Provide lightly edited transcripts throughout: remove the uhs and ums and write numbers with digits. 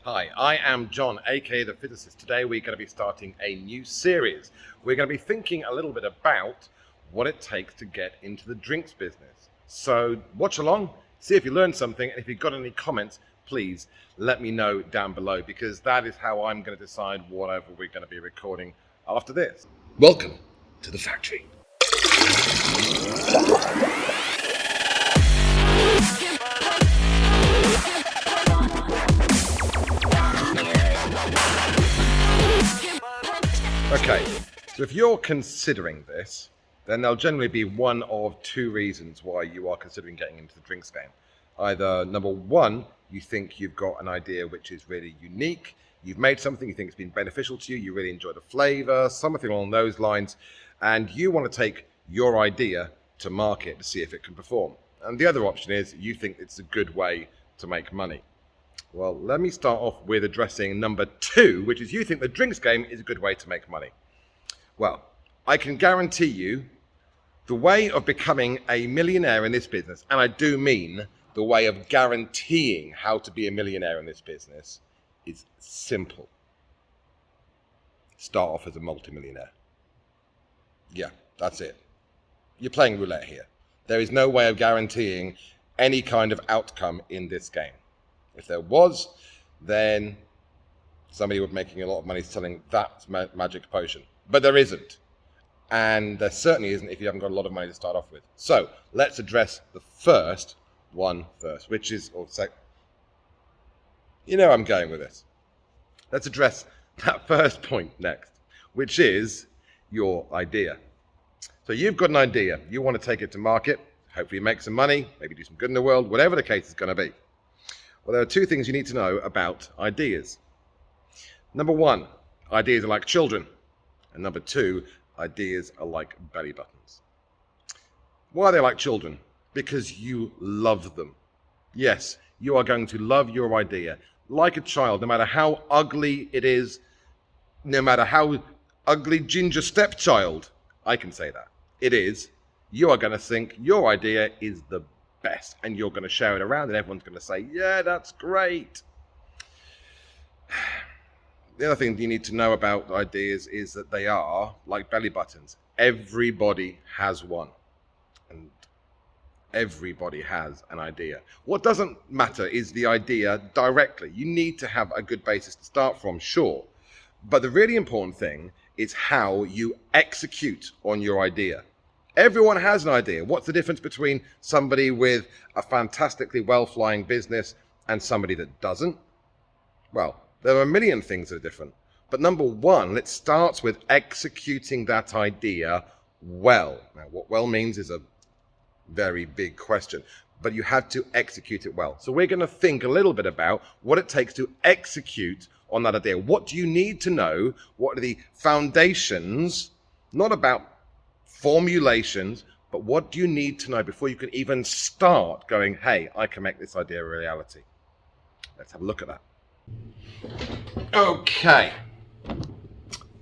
Hi, I am John, aka The Physicist. Today we're going to be starting a new series. We're going to be thinking a little bit about what it takes to get into the drinks business. So watch along, see if you learned something, and if you've got any comments, please let me know down below, because that is how I'm going to decide whatever we're going to be recording after this. Welcome to the factory. Okay, so if you're considering this, then there'll generally be one of two reasons why you are considering getting into the drinks game. Either number one, you think you've got an idea which is really unique, you've made something you think it's been beneficial to you, you really enjoy the flavor, something along those lines, and you want to take your idea to market to see if it can perform. And the other option is you think it's a good way to make money. Well, let me start off with addressing number two, which is you think the drinks game is a good way to make money. Well, I can guarantee you the way of becoming a millionaire in this business, and I do mean the way of guaranteeing how to be a millionaire in this business, is simple. Start off as a multimillionaire. Yeah, that's it. You're playing roulette here. There is no way of guaranteeing any kind of outcome in this game. If there was, then somebody would be making a lot of money selling that magic potion. But there isn't. And there certainly isn't if you haven't got a lot of money to start off with. So let's address the first one first, which is, I'm going with this. Let's address that first point next, which is your idea. So you've got an idea. You want to take it to market, hopefully make some money, maybe do some good in the world, whatever the case is going to be. Well, there are two things you need to know about ideas. Number one, ideas are like children. And number two, ideas are like belly buttons. Why are they like children? Because you love them. Yes, you are going to love your idea like a child, no matter how ugly it is, no matter how ugly ginger stepchild, I can say that, it is, you are going to think your idea is the best, and you're going to share it around, and everyone's going to say, yeah, that's great. The other thing you need to know about ideas is that they are like belly buttons. Everybody has one, and everybody has an idea. What doesn't matter is the idea directly. You need to have a good basis to start from, sure, but the really important thing is how you execute on your idea. Everyone has an idea. What's the difference between somebody with a fantastically well-flying business and somebody that doesn't? Well, there are a million things that are different. But number one, it starts with executing that idea well. Now, what well means is a very big question, but you have to execute it well. So we're going to think a little bit about what it takes to execute on that idea. What do you need to know? What are the foundations, not about formulations, but what do you need to know before you can even start going, hey, I can make this idea a reality? Let's have a look at that. Okay,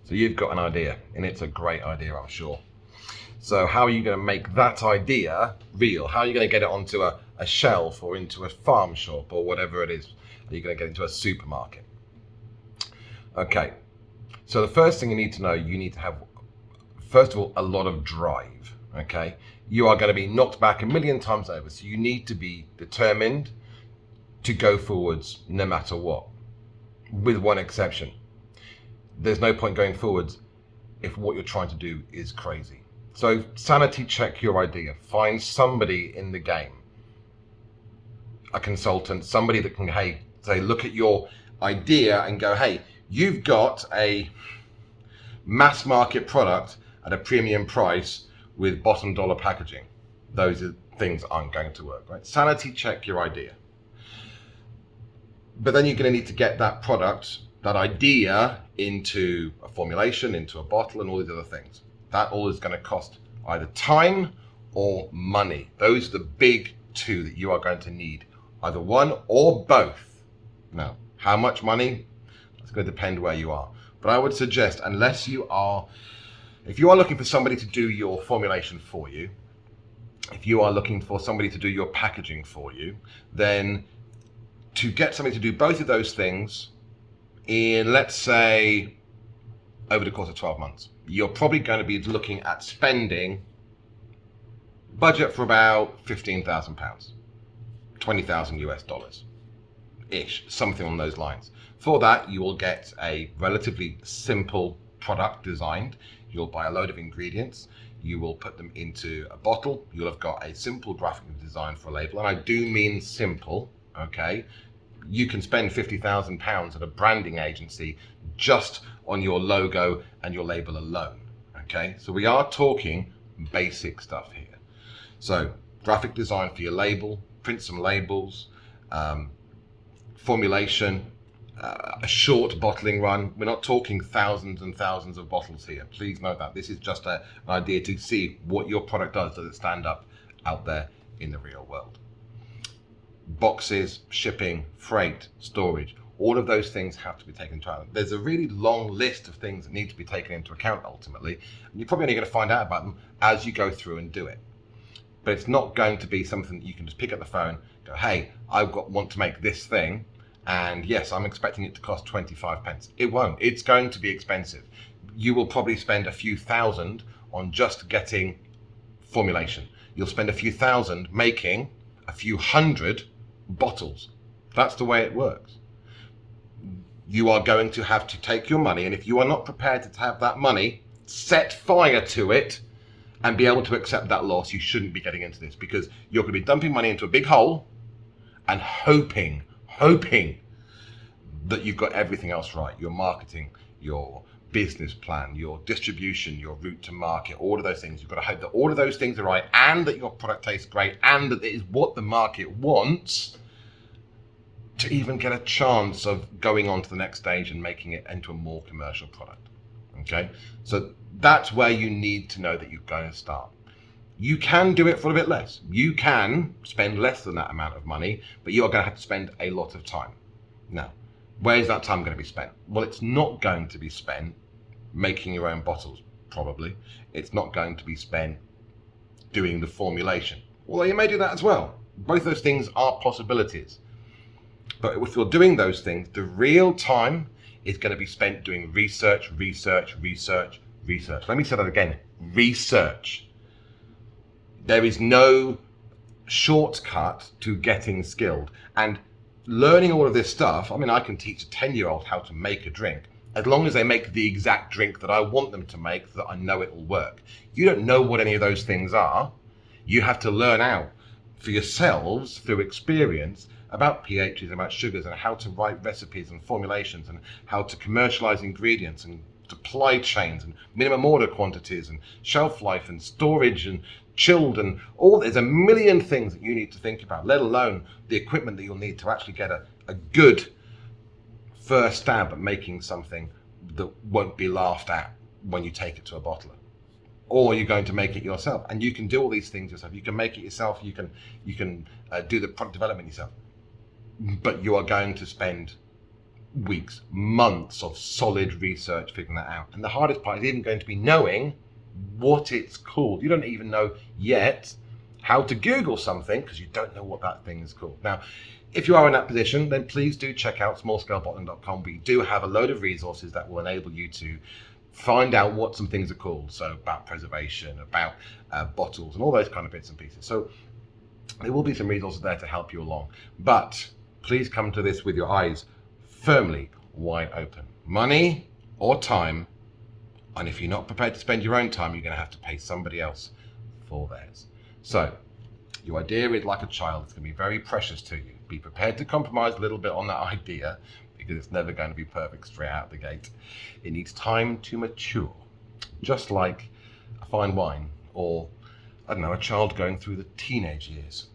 so you've got an idea, and it's a great idea, I'm sure. So how are you going to make that idea real? How are you going to get it onto a shelf or into a farm shop or whatever it is? Are you going to get into a supermarket? Okay, so the first thing you need to know, you need to have, first of all, a lot of drive, okay? You are going to be knocked back a million times over, so you need to be determined to go forwards no matter what, with one exception. There's no point going forwards if what you're trying to do is crazy. So sanity check your idea. Find somebody in the game, a consultant, somebody that can, say, look at your idea and go, hey, you've got a mass market product at a premium price with bottom dollar packaging. Those are things aren't going to work, right? Sanity check your idea. But then you're going to need to get that product, that idea, into a formulation, into a bottle, and all these other things. That all is going to cost either time or money. Those are the big two that you are going to need, either one or both. Now, how much money? It's going to depend where you are. But I would suggest, if you are looking for somebody to do your formulation for you, if you are looking for somebody to do your packaging for you, then to get somebody to do both of those things in, let's say, over the course of 12 months, you're probably going to be looking at spending budget for about £15,000, 20,000 US dollars ish, something on those lines. For that, you will get a relatively simple product designed. You'll buy a load of ingredients. You will put them into a bottle. You'll have got a simple graphic design for a label. And I do mean simple, okay? You can spend £50,000 at a branding agency just on your logo and your label alone, okay? So we are talking basic stuff here. So graphic design for your label, print some labels, formulation, a short bottling run. We're not talking thousands and thousands of bottles here. Please note that. This is just an idea to see what your product does. Does it stand up out there in the real world? Boxes, shipping, freight, storage, all of those things have to be taken into account. There's a really long list of things that need to be taken into account ultimately, and you're probably only going to find out about them as you go through and do it. But it's not going to be something that you can just pick up the phone, go, hey, want to make this thing, and yes, I'm expecting it to cost 25 pence. It won't. It's going to be expensive. You will probably spend a few thousand on just getting formulation. You'll spend a few thousand making a few hundred bottles. That's the way it works. You are going to have to take your money, and if you are not prepared to have that money, set fire to it and be able to accept that loss, you shouldn't be getting into this, because you're going to be dumping money into a big hole and hoping that you've got everything else right. Your marketing, your business plan, your distribution, your route to market, all of those things. You've got to hope that all of those things are right, and that your product tastes great, and that it is what the market wants, to even get a chance of going on to the next stage and making it into a more commercial product. Okay, so that's where you need to know that you're going to start. You can do it for a bit less. You can spend less than that amount of money, but you are going to have to spend a lot of time. Now, where is that time going to be spent? Well, it's not going to be spent making your own bottles, probably. It's not going to be spent doing the formulation, although you may do that as well. Both those things are possibilities. But if you're doing those things, the real time is going to be spent doing research. Let me say that again, research. There is no shortcut to getting skilled. And learning all of this stuff, I mean, I can teach a 10-year-old how to make a drink, as long as they make the exact drink that I want them to make, that I know it will work. You don't know what any of those things are. You have to learn out for yourselves through experience about pHs, about sugars, and how to write recipes and formulations, and how to commercialize ingredients, and supply chains, and minimum order quantities, and shelf life, and storage, and chilled, and all. There's a million things that you need to think about, let alone the equipment that you'll need to actually get a good first stab at making something that won't be laughed at when you take it to a bottler. Or you're going to make it yourself, and you can do all these things yourself. You can make it yourself. You can do the product development yourself. But you are going to spend weeks, months of solid research figuring that out. And the hardest part is even going to be knowing what it's called. You don't even know yet how to Google something because you don't know what that thing is called. Now, if you are in that position, then please do check out smallscalebottling.com. We do have a load of resources that will enable you to find out what some things are called. So about preservation, about bottles, and all those kind of bits and pieces. So there will be some resources there to help you along. But please come to this with your eyes firmly wide open. Money or time, and if you're not prepared to spend your own time, you're going to have to pay somebody else for theirs. So your idea is like a child. It's going to be very precious to you. Be prepared to compromise a little bit on that idea, because it's never going to be perfect straight out the gate. It needs time to mature, just like a fine wine, or I don't know, a child going through the teenage years.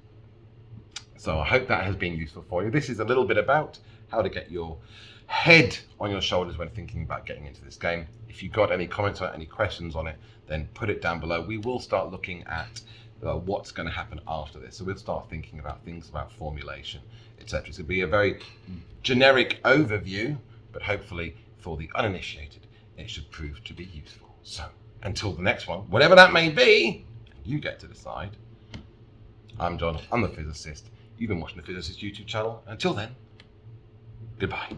So I hope that has been useful for you. This is a little bit about how to get your head on your shoulders when thinking about getting into this game. If you've got any comments or any questions on it, then put it down below. We will start looking at what's going to happen after this. So we'll start thinking about things about formulation, etc. It's going to be a very generic overview, but hopefully for the uninitiated, it should prove to be useful. So until the next one, whatever that may be, you get to decide. I'm John, I'm the physicist. You've been watching the Physicist YouTube channel. Until then, goodbye.